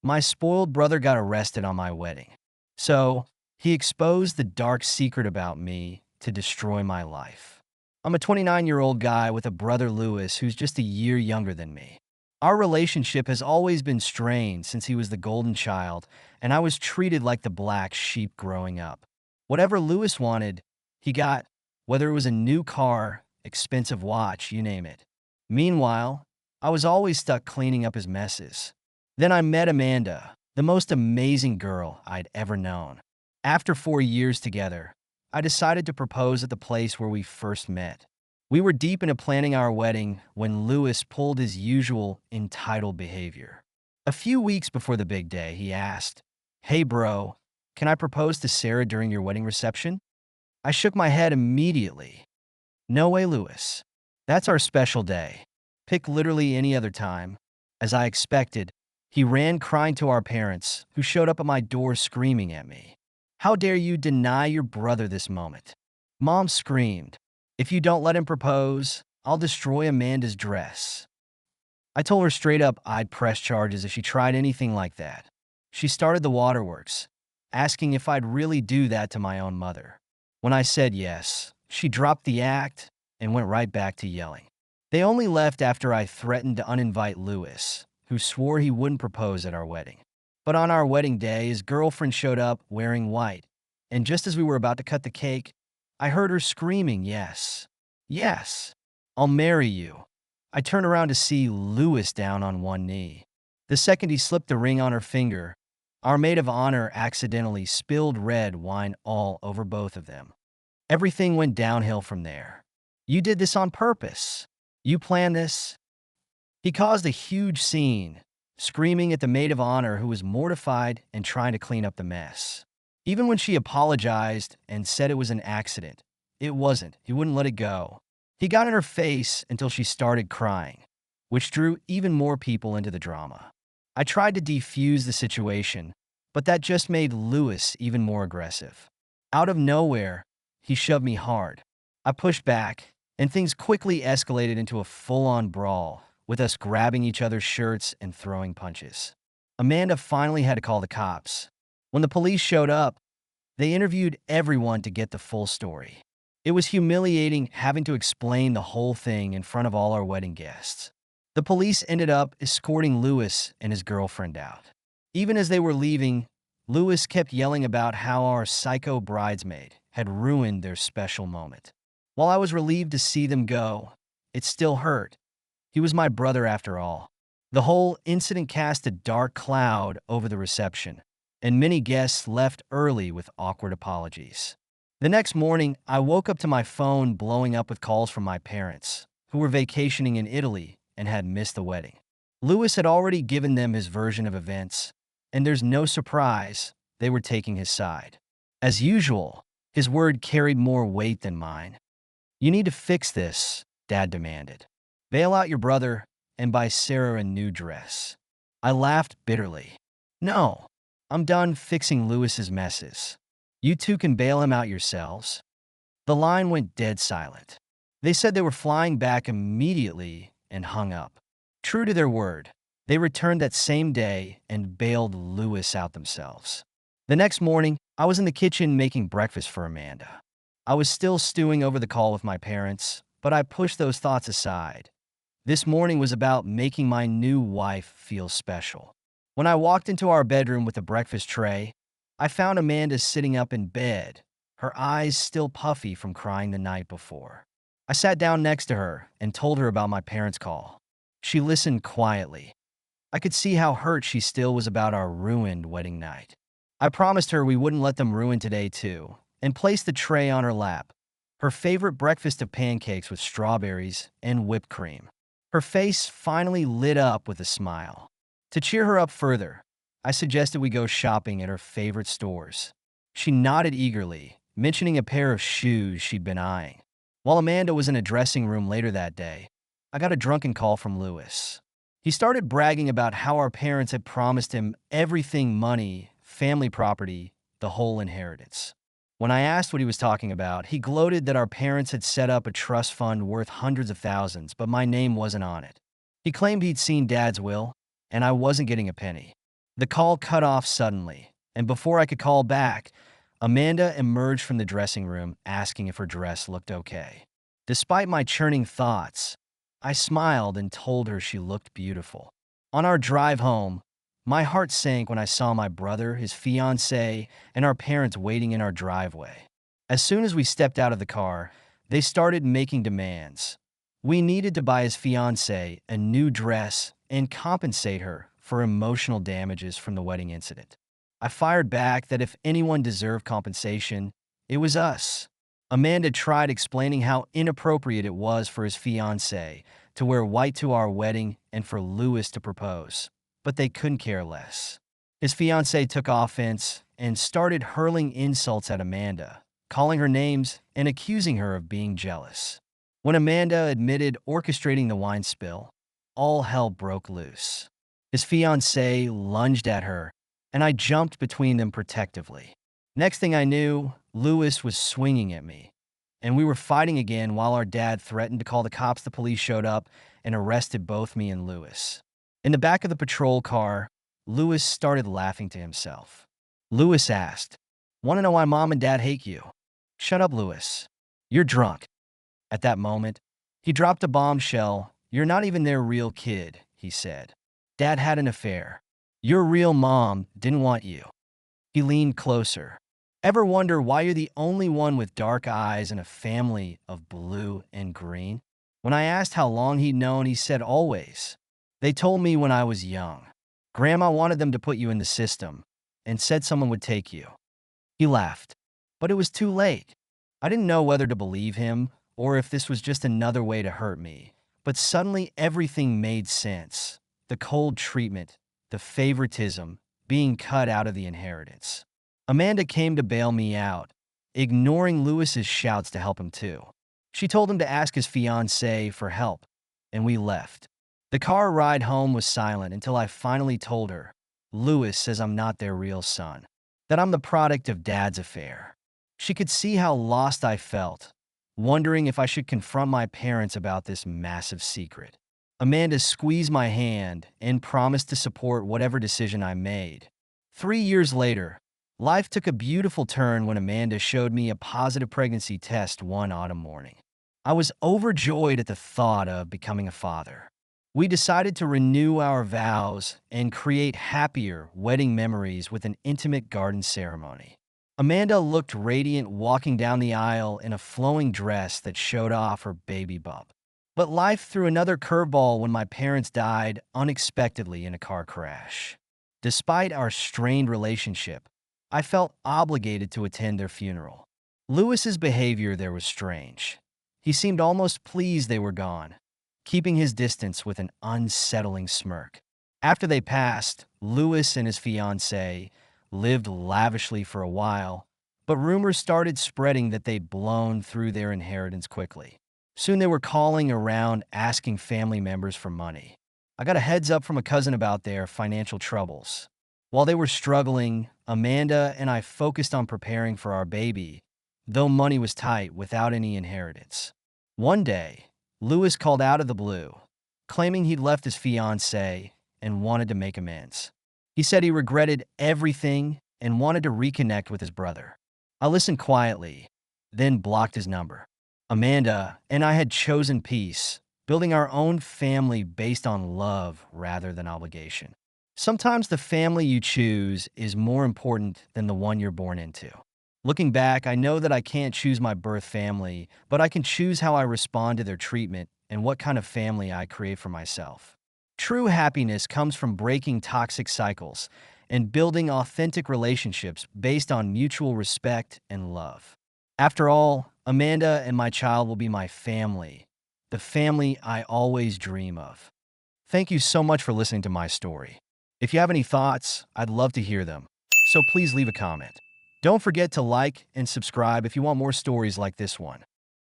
My spoiled brother got arrested on my wedding. So, he exposed the dark secret about me to destroy my life. I'm a 29-year-old guy with a brother Lewis who's just a year younger than me. Our relationship has always been strained since he was the golden child, and I was treated like the black sheep growing up. Whatever Lewis wanted, he got, whether it was a new car, expensive watch, you name it. Meanwhile, I was always stuck cleaning up his messes. Then I met Amanda, the most amazing girl I'd ever known. After 4 years together, I decided to propose at the place where we first met. We were deep into planning our wedding when Lewis pulled his usual entitled behavior. A few weeks before the big day, he asked, "Hey bro, can I propose to Sarah during your wedding reception?" I shook my head immediately. "No way, Lewis. That's our special day. Pick literally any other time." As I expected, he ran crying to our parents, who showed up at my door screaming at me. "How dare you deny your brother this moment?" Mom screamed, "If you don't let him propose, I'll destroy Amanda's dress." I told her straight up I'd press charges if she tried anything like that. She started the waterworks, asking if I'd really do that to my own mother. When I said yes, she dropped the act and went right back to yelling. They only left after I threatened to uninvite Lewis, who swore he wouldn't propose at our wedding. But on our wedding day, his girlfriend showed up wearing white, and just as we were about to cut the cake, I heard her screaming, "Yes, yes, I'll marry you." I turned around to see Lewis down on one knee. The second he slipped the ring on her finger, our maid of honor accidentally spilled red wine all over both of them. Everything went downhill from there. "You did this on purpose. You planned this." He caused a huge scene, screaming at the maid of honor who was mortified and trying to clean up the mess. Even when she apologized and said it was an accident, it wasn't. He wouldn't let it go. He got in her face until she started crying, which drew even more people into the drama. I tried to defuse the situation, but that just made Lewis even more aggressive. Out of nowhere, he shoved me hard. I pushed back, and things quickly escalated into a full-on brawl, with us grabbing each other's shirts and throwing punches. Amanda finally had to call the cops. When the police showed up, they interviewed everyone to get the full story. It was humiliating having to explain the whole thing in front of all our wedding guests. The police ended up escorting Lewis and his girlfriend out. Even as they were leaving, Lewis kept yelling about how our psycho bridesmaid had ruined their special moment. While I was relieved to see them go, it still hurt. He was my brother after all. The whole incident cast a dark cloud over the reception, and many guests left early with awkward apologies. The next morning, I woke up to my phone blowing up with calls from my parents, who were vacationing in Italy and had missed the wedding. Lewis had already given them his version of events, and there's no surprise they were taking his side. As usual, his word carried more weight than mine. "You need to fix this," Dad demanded. "Bail out your brother and buy Sarah a new dress." I laughed bitterly. "No, I'm done fixing Lewis's messes. You two can bail him out yourselves." The line went dead silent. They said they were flying back immediately and hung up. True to their word, they returned that same day and bailed Lewis out themselves. The next morning, I was in the kitchen making breakfast for Amanda. I was still stewing over the call with my parents, but I pushed those thoughts aside. This morning was about making my new wife feel special. When I walked into our bedroom with a breakfast tray, I found Amanda sitting up in bed, her eyes still puffy from crying the night before. I sat down next to her and told her about my parents' call. She listened quietly. I could see how hurt she still was about our ruined wedding night. I promised her we wouldn't let them ruin today too, and placed the tray on her lap, her favorite breakfast of pancakes with strawberries and whipped cream. Her face finally lit up with a smile. To cheer her up further, I suggested we go shopping at her favorite stores. She nodded eagerly, mentioning a pair of shoes she'd been eyeing. While Amanda was in a dressing room later that day, I got a drunken call from Lewis. He started bragging about how our parents had promised him everything: money, family property, the whole inheritance. When I asked what he was talking about, he gloated that our parents had set up a trust fund worth hundreds of thousands, but my name wasn't on it. He claimed he'd seen Dad's will, and I wasn't getting a penny. The call cut off suddenly, and before I could call back, Amanda emerged from the dressing room asking if her dress looked okay. Despite my churning thoughts, I smiled and told her she looked beautiful. On our drive home, my heart sank when I saw my brother, his fiancée, and our parents waiting in our driveway. As soon as we stepped out of the car, they started making demands. We needed to buy his fiancée a new dress and compensate her for emotional damages from the wedding incident. I fired back that if anyone deserved compensation, it was us. Amanda tried explaining how inappropriate it was for his fiancée to wear white to our wedding and for Louis to propose, but they couldn't care less. His fiancée took offense and started hurling insults at Amanda, calling her names and accusing her of being jealous. When Amanda admitted orchestrating the wine spill, all hell broke loose. His fiancée lunged at her, and I jumped between them protectively. Next thing I knew, Louis was swinging at me, and we were fighting again while our dad threatened to call the cops. The police showed up and arrested both me and Louis. In the back of the patrol car, Louis started laughing to himself. Louis asked, "Want to know why Mom and Dad hate you?" "Shut up, Louis. You're drunk." At that moment, he dropped a bombshell. "You're not even their real kid," he said. "Dad had an affair. Your real mom didn't want you." He leaned closer. "Ever wonder why you're the only one with dark eyes in a family of blue and green?" When I asked how long he'd known, he said, "Always. They told me when I was young. Grandma wanted them to put you in the system and said someone would take you." He laughed. But it was too late. I didn't know whether to believe him or if this was just another way to hurt me. But suddenly everything made sense. The cold treatment, the favoritism, being cut out of the inheritance. Amanda came to bail me out, ignoring Louis's shouts to help him too. She told him to ask his fiancée for help, and we left. The car ride home was silent until I finally told her, "Louis says I'm not their real son, that I'm the product of Dad's affair." She could see how lost I felt, wondering if I should confront my parents about this massive secret. Amanda squeezed my hand and promised to support whatever decision I made. 3 years later, life took a beautiful turn when Amanda showed me a positive pregnancy test one autumn morning. I was overjoyed at the thought of becoming a father. We decided to renew our vows and create happier wedding memories with an intimate garden ceremony. Amanda looked radiant walking down the aisle in a flowing dress that showed off her baby bump. But life threw another curveball when my parents died unexpectedly in a car crash. Despite our strained relationship, I felt obligated to attend their funeral. Louis's behavior there was strange. He seemed almost pleased they were gone, keeping his distance with an unsettling smirk. After they passed, Louis and his fiancée lived lavishly for a while, but rumors started spreading that they'd blown through their inheritance quickly. Soon they were calling around asking family members for money. I got a heads up from a cousin about their financial troubles. While they were struggling, Amanda and I focused on preparing for our baby, though money was tight without any inheritance. One day, Louis called out of the blue, claiming he'd left his fiancée and wanted to make amends. He said he regretted everything and wanted to reconnect with his brother. I listened quietly, then blocked his number. Amanda and I had chosen peace, building our own family based on love rather than obligation. Sometimes the family you choose is more important than the one you're born into. Looking back, I know that I can't choose my birth family, but I can choose how I respond to their treatment and what kind of family I create for myself. True happiness comes from breaking toxic cycles and building authentic relationships based on mutual respect and love. After all, Amanda and my child will be my family, the family I always dream of. Thank you so much for listening to my story. If you have any thoughts, I'd love to hear them, so please leave a comment. Don't forget to like and subscribe if you want more stories like this one.